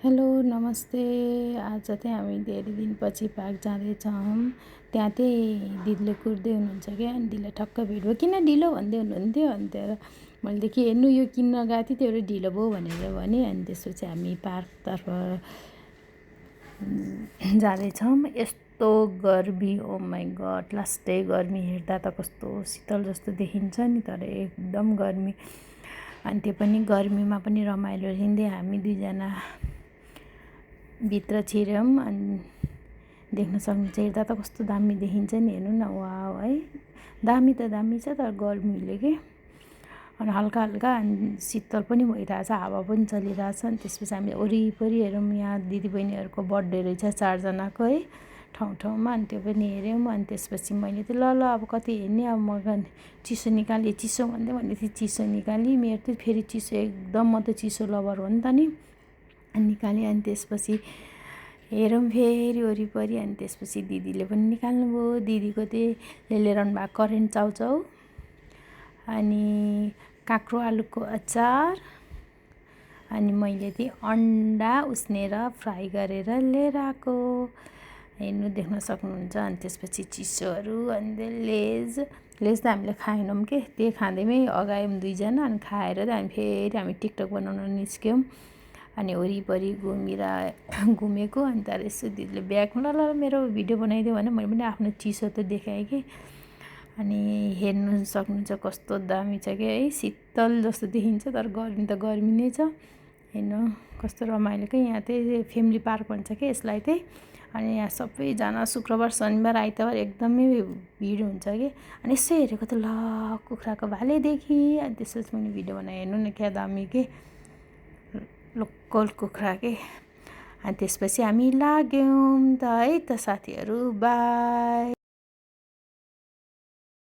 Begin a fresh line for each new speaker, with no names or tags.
Hello नमस्ते। आज चाहिँ हामी धेरै दिनपछि पार्क जाँदैछौँ। त्यहाँ चाहिँ दिदीले कुर्दै हुनुहुन्छ क्या, अनि दिदीलाई ठक्क भेट भयो। किन ढिलो भन्दै हुनुहुन्थ्यो, अनि त्यहाँ मैले कि हेर्नु यो किन्न गएको थिएँ, त्यो एउटा ढिलो भयो भनेर भने। अनि त्यसपछि हामी पार्कतर्फ जाँदैछौँ। यस्तो गर्मी, ओ माई गड, लास्टै गर्मी। हेर्दा त कस्तो शीतल जस्तो देखिन्छ नि, तर एकदम गर्मी। अनि त्यो पनि गर्मीमा पनि रमाइलो लिँदै हामी दुईजना भित्र छिर्यौँ। अनि देख्न सक्नुहुन्छ, हेर्दा त कस्तो दामी देखिन्छ नि, हेर्नु न, वाउ है। दामी त दामी छ, तर गर्मीले के। अनि हल्का हल्का शीतल पनि भइरहेछ, हावा पनि चलिरहेछ। अनि त्यसपछि हामीले वरिपरि हेरौँ, यहाँ दिदीबहिनीहरूको बर्थडे रहेछ 4जनाको है, ठाउँ ठाउँमा। अनि त्यो पनि हेऱ्यौँ। अनि त्यसपछि मैले त ल अब कति हेर्ने, अब म चिसो निकालेँ, चिसो भन्दै भन्दै थिएँ, चिसो निकालेँ। मेरो त फेरि चिसो एकदम, म त चिसो लभर हो नि त नि। निकालेँ। अनि त्यसपछि हेरौँ फेरि वरिपरि। अनि त्यसपछि दिदीले पनि निकाल्नुभयो। दिदीको चाहिँ ल्याइरहनु भएको करेन्ट चाउचाउ, अनि काँक्रो आलुको अचार, अनि मैले चाहिँ अन्डा उस्नेर फ्राई गरेर लिएर आएको, हेर्नु देख्न सक्नुहुन्छ। अनि त्यसपछि चिसोहरू, अनि लेज त हामीले खाएनौँ के, त्यही खाँदैमै अगायौँ दुईजना। अनि खाएर त हामी टिकटक बनाउन निस्क्यौँ। अनि वरिपरि घुमेको। अनि तर यसो दिदीले ब्याग ल मेरो भिडियो बनाइदियो भने मैले पनि आफ्नो चिसो त देखाएँ कि। अनि हेर्नु सक्नुहुन्छ कस्तो दामी छ क्या है, शीतल जस्तो देखिन्छ, तर गर्मी त गर्मी नै छ। हेर्नु कस्तो रमाइलो क्या। यहाँ चाहिँ फ्यामिली पार्क भन्छ क्या यसलाई चाहिँ। अनि यहाँ सबैजना शुक्रबार शनिबार आइतबार एकदमै भिड हुन्छ कि। अनि यसो हेरेको त ल कुखुराको भालेदेखि। अनि त्यसपछि मैले भिडियो बनाएँ, हेर्नु न क्या दामी के, लोकल कुखुरा के। अनि त्यसपछि हामी लाग्यौँ त है त साथीहरू, बाई।